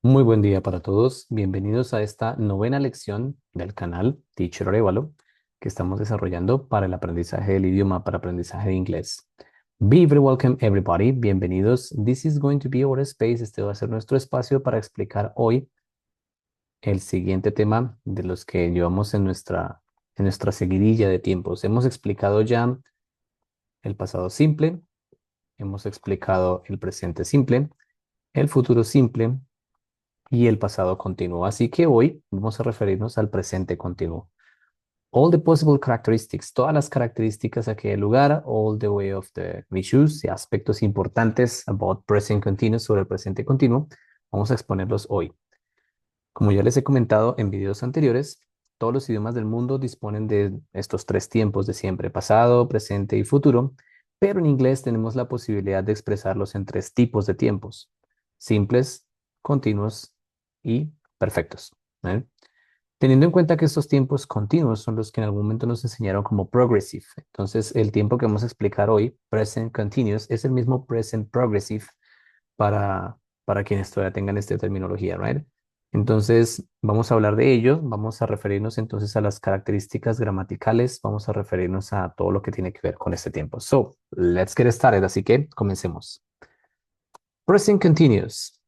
Muy buen día para todos. Bienvenidos a esta novena lección del canal Teacher Arevalo que estamos desarrollando para el aprendizaje del idioma, para aprendizaje de inglés. Be very welcome everybody. Bienvenidos. This is going to be our space. Este va a ser nuestro espacio para explicar hoy el siguiente tema de los que llevamos en nuestra seguidilla de tiempos. Hemos explicado ya el pasado simple, hemos explicado el presente simple, el futuro simple y el pasado continuo. Así que hoy vamos a referirnos al presente continuo. All the possible characteristics, todas las características de aquel lugar, all the way of the issues y aspectos importantes about present continuous sobre el presente continuo, vamos a exponerlos hoy. Como ya les he comentado en videos anteriores, todos los idiomas del mundo disponen de estos tres tiempos de siempre, pasado, presente y futuro, pero en inglés tenemos la posibilidad de expresarlos en tres tipos de tiempos: simples, continuos y perfectos. ¿Eh? Teniendo en cuenta que estos tiempos continuos son los que en algún momento nos enseñaron como progressive. Entonces, el tiempo que vamos a explicar hoy, present continuous, es el mismo present progressive para, para quienes todavía tengan esta terminología, ¿right? Entonces, vamos a hablar de ello, vamos a referirnos entonces a las características gramaticales, vamos a referirnos a todo lo que tiene que ver con este tiempo. So, let's get started. Así que comencemos. Present continuous.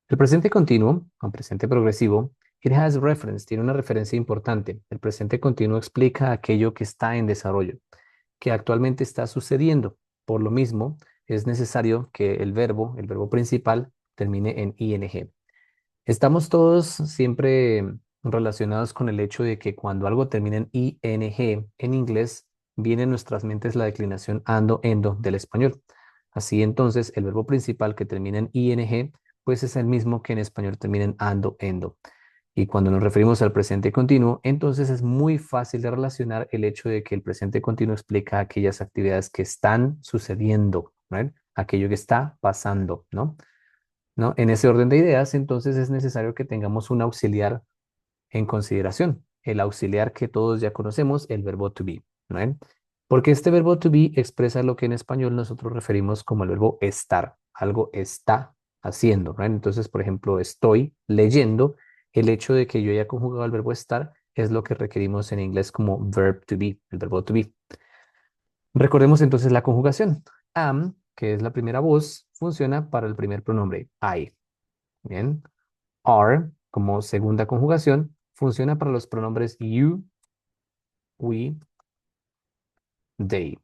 El presente continuo, o presente progresivo, it has reference, tiene una referencia importante. El presente continuo explica aquello que está en desarrollo, que actualmente está sucediendo. Por lo mismo, es necesario que el verbo principal, termine en ing. Estamos todos siempre relacionados con el hecho de que cuando algo termina en ing en inglés, viene en nuestras mentes la declinación ando, endo del español. Así entonces, el verbo principal que termina en ing, pues es el mismo que en español termina en ando, endo. Y cuando nos referimos al presente continuo, entonces es muy fácil de relacionar el hecho de que el presente continuo explica aquellas actividades que están sucediendo, ¿right? Aquello que está pasando, ¿no? ¿No? En ese orden de ideas, entonces es necesario que tengamos un auxiliar en consideración. El auxiliar que todos ya conocemos, el verbo to be, ¿no? Porque este verbo to be expresa lo que en español nosotros referimos como el verbo estar. Algo está haciendo, ¿no? Entonces, por ejemplo, estoy leyendo. El hecho de que yo haya conjugado el verbo estar es lo que requerimos en inglés como verb to be, el verbo to be. Recordemos entonces la conjugación. Am, que es la primera voz, funciona para el primer pronombre, I. Bien. Are, como segunda conjugación, funciona para los pronombres you, we, they.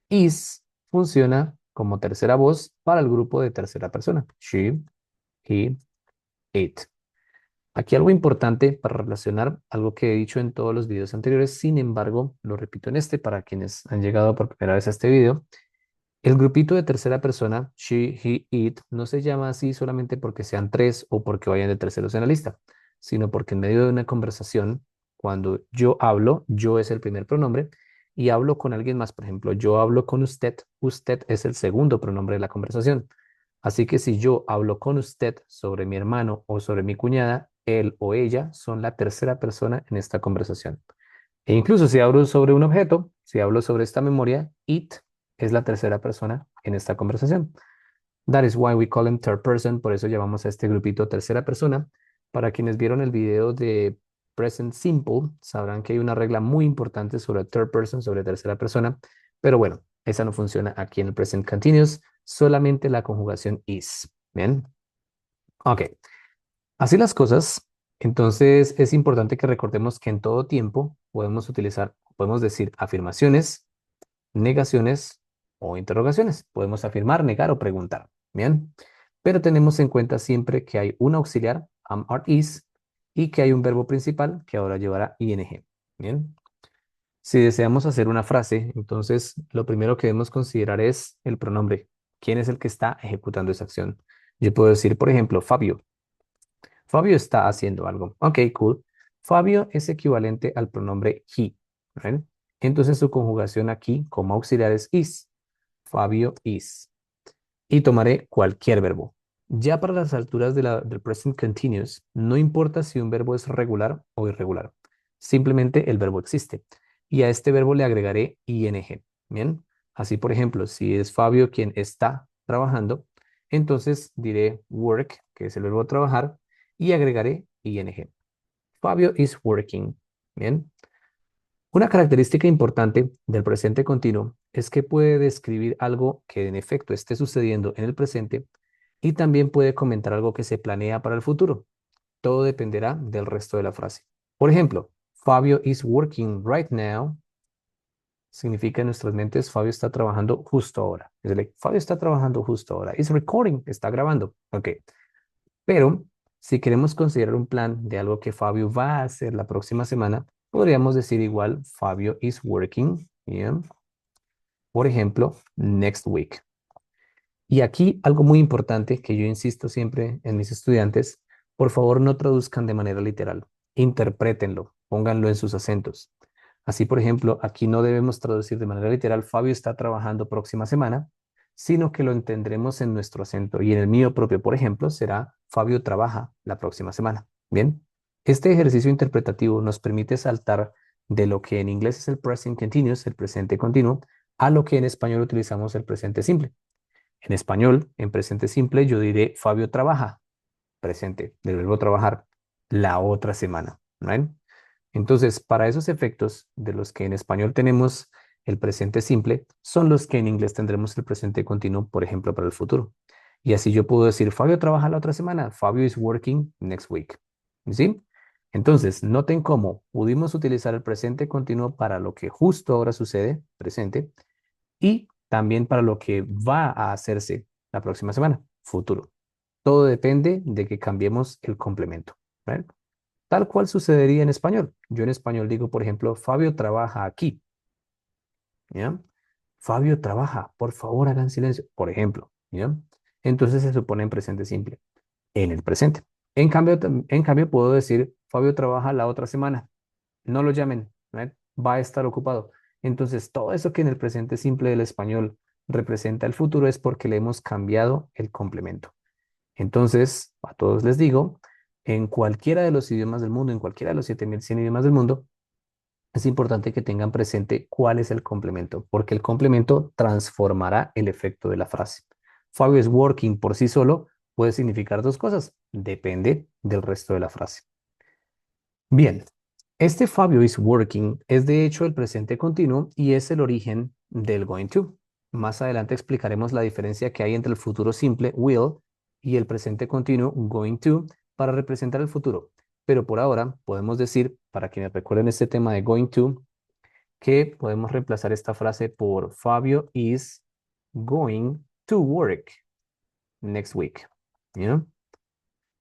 Is funciona como tercera voz para el grupo de tercera persona. She, he, it. Aquí algo importante para relacionar algo que he dicho en todos los videos anteriores, sin embargo, lo repito en este para quienes han llegado por primera vez a este video. El grupito de tercera persona, she, he, it, no se llama así solamente porque sean tres o porque vayan de terceros en la lista, sino porque en medio de una conversación, cuando yo hablo, yo es el primer pronombre y hablo con alguien más. Por ejemplo, yo hablo con usted, usted es el segundo pronombre de la conversación. Así que si yo hablo con usted sobre mi hermano o sobre mi cuñada, él o ella son la tercera persona en esta conversación. E incluso si hablo sobre un objeto, si hablo sobre esta memoria, it es la tercera persona en esta conversación. That is why we call him third person. Por eso llamamos a este grupito tercera persona. Para quienes vieron el video de present simple, sabrán que hay una regla muy importante sobre third person, sobre tercera persona. Pero bueno, esa no funciona aquí en el present continuous, solamente la conjugación is. Bien. Ok. Así las cosas, entonces es importante que recordemos que en todo tiempo podemos utilizar, podemos decir afirmaciones, negaciones o interrogaciones. Podemos afirmar, negar o preguntar. Bien, pero tenemos en cuenta siempre que hay un auxiliar, am, are, is, y que hay un verbo principal que ahora llevará ing. Bien, si deseamos hacer una frase, entonces lo primero que debemos considerar es el pronombre. ¿Quién es el que está ejecutando esa acción? Yo puedo decir, por ejemplo, Fabio. Fabio está haciendo algo. Ok, cool. Fabio es equivalente al pronombre he. ¿Right? Entonces su conjugación aquí como auxiliar es is. Fabio is. Y tomaré cualquier verbo. Ya para las alturas del present continuous, no importa si un verbo es regular o irregular. Simplemente el verbo existe. Y a este verbo le agregaré ing. Bien. Así, por ejemplo, si es Fabio quien está trabajando, Entonces diré work, que es el verbo trabajar, y agregaré ing. Fabio is working. Bien. Una característica importante del presente continuo es que puede describir algo que en efecto esté sucediendo en el presente y también puede comentar algo que se planea para el futuro. Todo dependerá del resto de la frase. Por ejemplo, Fabio is working right now. Significa en nuestras mentes, Fabio está trabajando justo ahora. Es decir, Fabio está trabajando justo ahora. Is recording, está grabando. Ok. Pero si queremos considerar un plan de algo que Fabio va a hacer la próxima semana, podríamos decir igual, Fabio is working, ¿bien? Por ejemplo, next week. Y aquí algo muy importante que yo insisto siempre en mis estudiantes, por favor no traduzcan de manera literal, interprétenlo, pónganlo en sus acentos. Así, por ejemplo, aquí no debemos traducir de manera literal, Fabio está trabajando próxima semana, sino que lo entendremos en nuestro acento. Y en el mío propio, por ejemplo, será Fabio trabaja la próxima semana. Bien, este ejercicio interpretativo nos permite saltar de lo que en inglés es el present continuous, el presente continuo, a lo que en español utilizamos el presente simple. En español, en presente simple, yo diré Fabio trabaja, presente, del verbo trabajar, la otra semana. ¿Right? Entonces, para esos efectos de los que en español tenemos el presente simple, son los que en inglés tendremos el presente continuo, por ejemplo, para el futuro. Y así yo puedo decir, Fabio trabaja la otra semana, Fabio is working next week. ¿Sí? Entonces, noten cómo pudimos utilizar el presente continuo para lo que justo ahora sucede, presente, y también para lo que va a hacerse la próxima semana, futuro. Todo depende de que cambiemos el complemento. ¿Right? Tal cual sucedería en español. Yo en español digo, por ejemplo, Fabio trabaja aquí. ¿Ya? Fabio trabaja, por favor hagan silencio, por ejemplo. ¿Ya? Entonces se supone en presente simple, en el presente. En cambio puedo decir, Fabio trabaja la otra semana. No lo llamen, ¿right? Va a estar ocupado. Entonces, todo eso que en el presente simple del español representa el futuro es porque le hemos cambiado el complemento. Entonces, a todos les digo, en cualquiera de los idiomas del mundo, en cualquiera de los 7100 idiomas del mundo, es importante que tengan presente cuál es el complemento, porque el complemento transformará el efecto de la frase. Fabio is working por sí solo puede significar dos cosas, depende del resto de la frase. Bien, este Fabio is working es de hecho el presente continuo y es el origen del going to. Más adelante explicaremos la diferencia que hay entre el futuro simple, will, y el presente continuo, going to, para representar el futuro. Pero por ahora podemos decir, para quienes recuerden este tema de going to, que podemos reemplazar esta frase por Fabio is going to work next week. ¿Ya?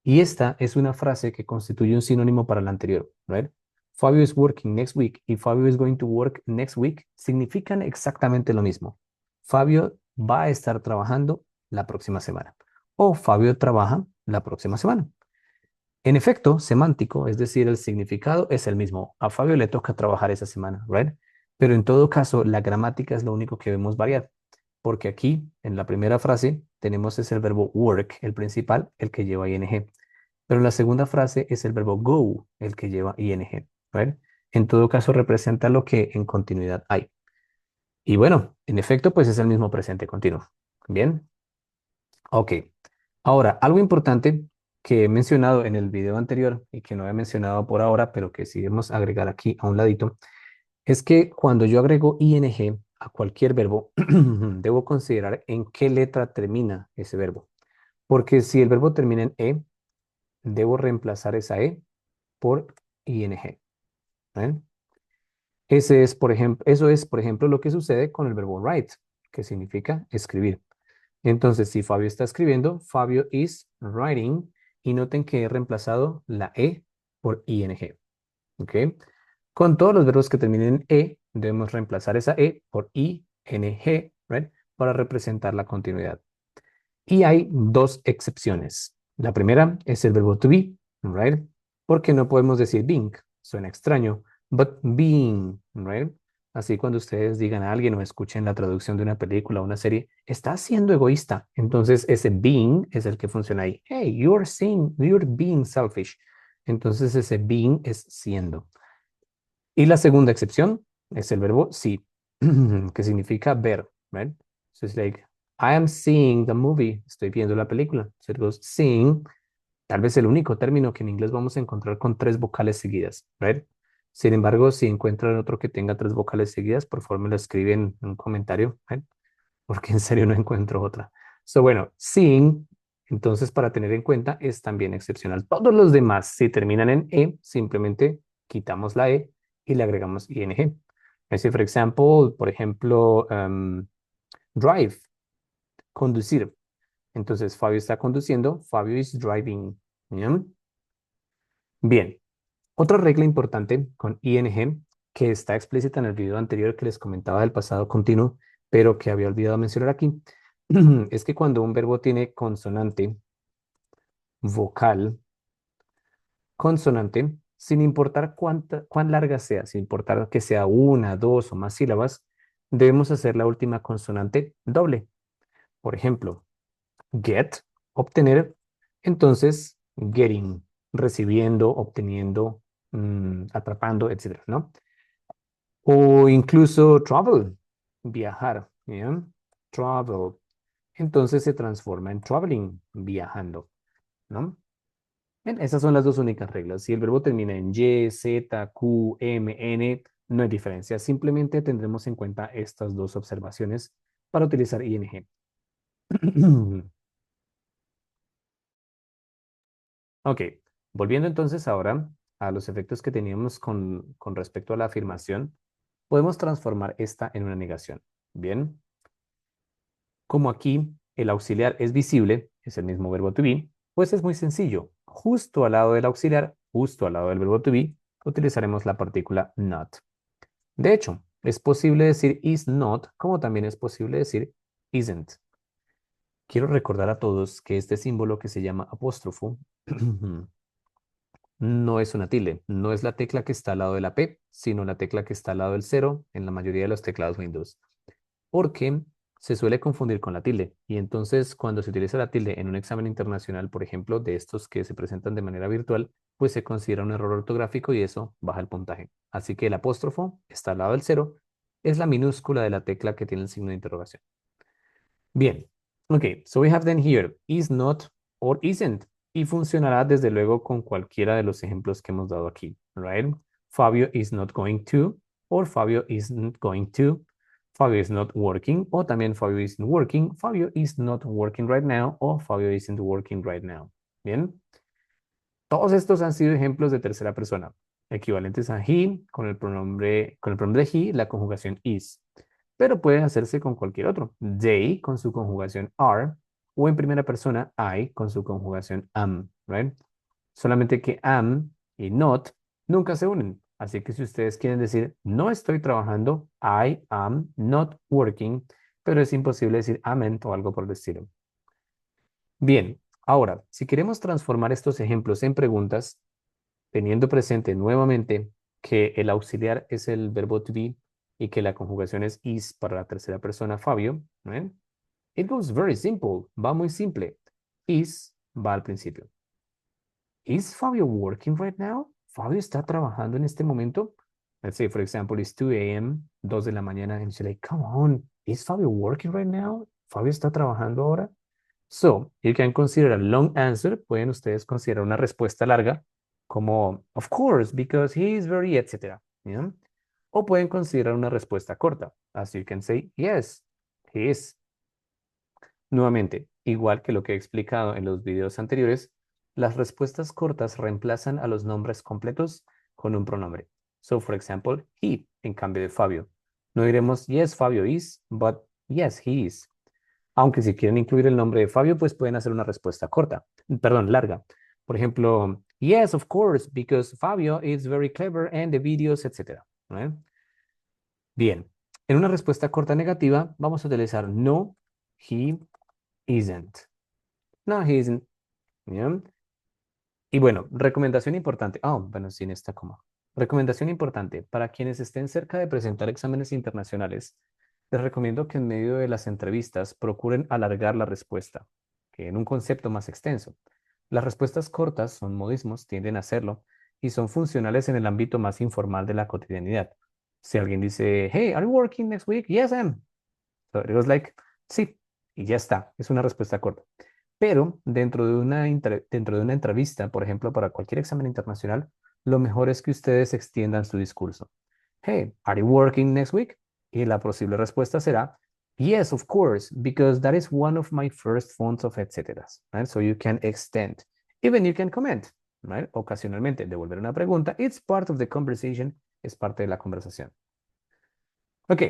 Y esta es una frase que constituye un sinónimo para la anterior, right? Fabio is working next week y Fabio is going to work next week significan exactamente lo mismo. Fabio va a estar trabajando la próxima semana o Fabio trabaja la próxima semana. En efecto, semántico, es decir, el significado es el mismo. A Fabio le toca trabajar esa semana, right? Pero en todo caso, la gramática es lo único que debemos variar, porque aquí, en la primera frase, tenemos es el verbo work, el principal, el que lleva ing. Pero en la segunda frase es el verbo go, el que lleva ing, right? En todo caso, representa lo que en continuidad hay. Y bueno, en efecto, pues es el mismo presente continuo. Bien, ok. Ahora, algo importante que he mencionado en el video anterior y que no he mencionado por ahora, pero que sí debemos agregar aquí a un ladito, es que cuando yo agrego ing a cualquier verbo, debo considerar en qué letra termina ese verbo. Porque si el verbo termina en e, debo reemplazar esa e por ing. ¿Eh? Eso es, por ejemplo, lo que sucede con el verbo write, que significa escribir. Entonces, si Fabio está escribiendo, Fabio is writing, y noten que he reemplazado la E por ing. ¿Ok? Con todos los verbos que terminen en E, debemos reemplazar esa E por ing, ¿right? Para representar la continuidad. Y hay dos excepciones. La primera es el verbo to be, ¿right? Porque no podemos decir being, suena extraño, but being, ¿right? Así cuando ustedes digan a alguien o escuchen la traducción de una película o una serie, está siendo egoísta. Entonces ese being es el que funciona ahí. Hey, you're being selfish. Entonces ese being es siendo. Y la segunda excepción es el verbo see, que significa ver, right? So it's like I am seeing the movie. Estoy viendo la película. So it goes seeing. Tal vez el único término que en inglés vamos a encontrar con tres vocales seguidas, right? Sin embargo, si encuentran otro que tenga tres vocales seguidas, por favor me lo escriben en un comentario, right? Porque en serio no encuentro otra. So, bueno, seeing, entonces para tener en cuenta es también excepcional. Todos los demás, si terminan en E, simplemente quitamos la E y le agregamos ing. Así, por ejemplo, drive, conducir. Entonces, Fabio está conduciendo, Fabio is driving. ¿Ya? Bien, otra regla importante con ing que está explícita en el video anterior que les comentaba del pasado continuo, pero que había olvidado mencionar aquí, es que cuando un verbo tiene consonante, vocal, consonante, sin importar cuán larga sea, sin importar que sea una, dos o más sílabas, debemos hacer la última consonante doble. Por ejemplo, get, obtener, entonces getting, recibiendo, obteniendo, atrapando, etcétera, ¿no? O incluso travel, viajar, ¿ya? Travel. Entonces se transforma en traveling, viajando, ¿no? Bien, esas son las dos únicas reglas. Si el verbo termina en Y, Z, Q, M, N, no hay diferencia. Simplemente tendremos en cuenta estas dos observaciones para utilizar ing. Ok, volviendo entonces ahora a los efectos que teníamos con respecto a la afirmación, podemos transformar esta en una negación. Bien, como aquí el auxiliar es visible, es el mismo verbo to be, pues es muy sencillo. Justo al lado del auxiliar, justo al lado del verbo to be, utilizaremos la partícula not. De hecho, es posible decir is not, como también es posible decir isn't. Quiero recordar a todos que este símbolo que se llama apóstrofo no es una tilde, no es la tecla que está al lado de la P, sino la tecla que está al lado del cero en la mayoría de los teclados Windows. Porque se suele confundir con la tilde. Y entonces, cuando se utiliza la tilde en un examen internacional, por ejemplo, de estos que se presentan de manera virtual, pues se considera un error ortográfico y eso baja el puntaje. Así que el apóstrofo está al lado del cero, es la minúscula de la tecla que tiene el signo de interrogación. Bien, ok, so we have then here is not or isn't. Y funcionará desde luego con cualquiera de los ejemplos que hemos dado aquí, right? Fabio is not going to, or Fabio isn't going to. Fabio is not working, o también Fabio isn't working. Fabio is not working right now, o Fabio isn't working right now. Bien, todos estos han sido ejemplos de tercera persona, equivalentes a he con el pronombre he, la conjugación is, pero pueden hacerse con cualquier otro. They con su conjugación are, o en primera persona I con su conjugación am, right? Solamente que am y not nunca se unen. Así que si ustedes quieren decir no estoy trabajando, I am not working, pero es imposible decir amen o algo por el estilo. Bien, ahora, si queremos transformar estos ejemplos en preguntas, teniendo presente nuevamente que el auxiliar es el verbo to be y que la conjugación es is para la tercera persona, Fabio, ¿eh? It goes very simple, va muy simple. Is va al principio. Is Fabio working right now? ¿Fabio está trabajando en este momento? Let's say, for example, it's 2 a.m., 2 de la mañana, and she's like, come on, is Fabio working right now? ¿Fabio está trabajando ahora? So, you can consider a long answer. Pueden ustedes considerar una respuesta larga como, of course, because he is very, etcétera. ¿Ya? O pueden considerar una respuesta corta. As you can say, yes, he is. Nuevamente, igual que lo que he explicado en los videos anteriores, las respuestas cortas reemplazan a los nombres completos con un pronombre. So, for example, he, en cambio de Fabio. No diremos, yes, Fabio is, but yes, he is. Aunque si quieren incluir el nombre de Fabio, pues pueden hacer una respuesta corta, perdón, larga. Por ejemplo, yes, of course, because Fabio is very clever and the videos, etcétera. ¿Eh? Bien, en una respuesta corta negativa, vamos a utilizar no, he isn't. No, he isn't. ¿Ya? Y bueno, recomendación importante. Bueno, sin esta coma. Recomendación importante. Para quienes estén cerca de presentar exámenes internacionales, les recomiendo que en medio de las entrevistas procuren alargar la respuesta, que en un concepto más extenso. Las respuestas cortas son modismos, tienden a hacerlo, y son funcionales en el ámbito más informal de la cotidianidad. Si alguien dice, hey, are you working next week? Yes, I am. So it was like, sí. y ya está, es una respuesta corta. Pero dentro de una entrevista, por ejemplo, para cualquier examen internacional, lo mejor es que ustedes extiendan su discurso. Hey, are you working next week? Y la posible respuesta será, yes, of course, because that is one of my first fonts of etc. Right? So you can extend. Even you can comment. Right? Ocasionalmente devolver una pregunta. It's part of the conversation. Es parte de la conversación. Ok,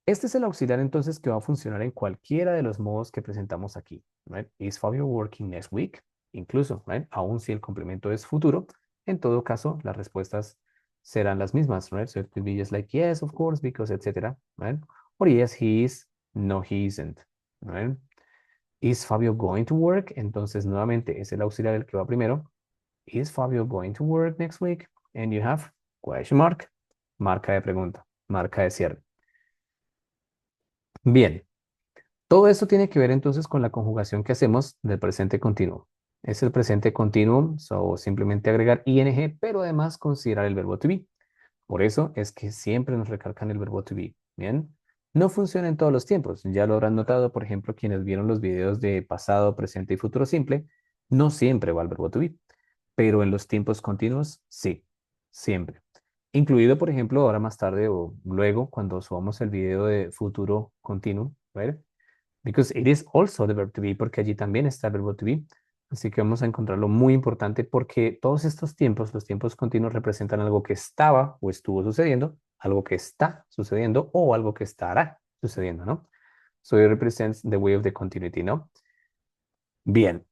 este es el auxiliar entonces que va a funcionar en cualquiera de los modos que presentamos aquí. Right? Is Fabio working next week? Incluso, right? Aún si el complemento es futuro, en todo caso, las respuestas serán las mismas, right? So it could be just like, yes, of course, because, etc. Right? Or yes, he is, no, he isn't. Right? Is Fabio going to work? Entonces, nuevamente, es el auxiliar el que va primero. Is Fabio going to work next week? And you have question mark, marca de pregunta, marca de cierre. Bien, todo esto tiene que ver entonces con la conjugación que hacemos del presente continuo. Es el presente continuo, so simplemente agregar ing, pero además considerar el verbo to be. Por eso es que siempre nos recalcan el verbo to be. Bien, no funciona en todos los tiempos. Ya lo habrán notado, por ejemplo, quienes vieron los videos de pasado, presente y futuro simple, no siempre va el verbo to be, pero en los tiempos continuos, sí, siempre. Incluido, por ejemplo, ahora más tarde o luego cuando subamos el video de futuro continuo, ¿vale? Because it is also the verb to be, porque allí también está el verbo to be. Así que vamos a encontrarlo muy importante porque todos estos tiempos, los tiempos continuos representan algo que estaba o estuvo sucediendo, algo que está sucediendo o algo que estará sucediendo, ¿no? So it represents the way of the continuity, ¿no? Bien.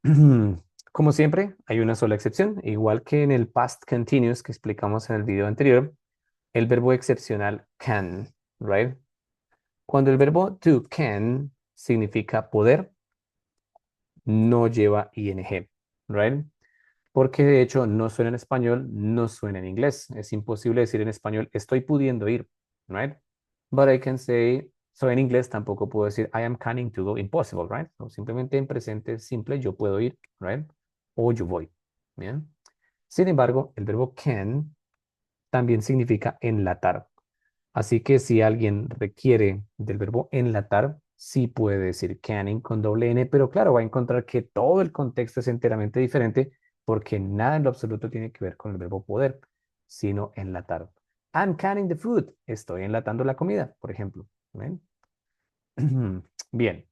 Como siempre, hay una sola excepción. Igual que en el past continuous que explicamos en el video anterior, el verbo excepcional can, right? Cuando el verbo to can significa poder, no lleva ing, right? Porque de hecho no suena en español, no suena en inglés. Es imposible decir en español, estoy pudiendo ir, right? But I can say, so en inglés tampoco puedo decir, I am planning to go, impossible, right? So, simplemente en presente simple yo puedo ir, right? O yo voy, ¿bien? Sin embargo, el verbo can también significa enlatar. Así que si alguien requiere del verbo enlatar, sí puede decir canning con doble N, pero claro, va a encontrar que todo el contexto es enteramente diferente porque nada en lo absoluto tiene que ver con el verbo poder, sino enlatar. I'm canning the food. Estoy enlatando la comida, por ejemplo. ¿Ven? Bien,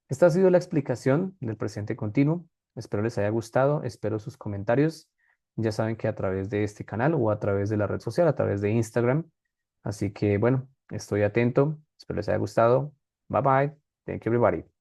esta ha sido la explicación del presente continuo. Espero les haya gustado, espero sus comentarios. Ya saben que a través de este canal o a través de la red social, a través de Instagram. Así que bueno, estoy atento. Espero les haya gustado. Bye bye. Thank you everybody.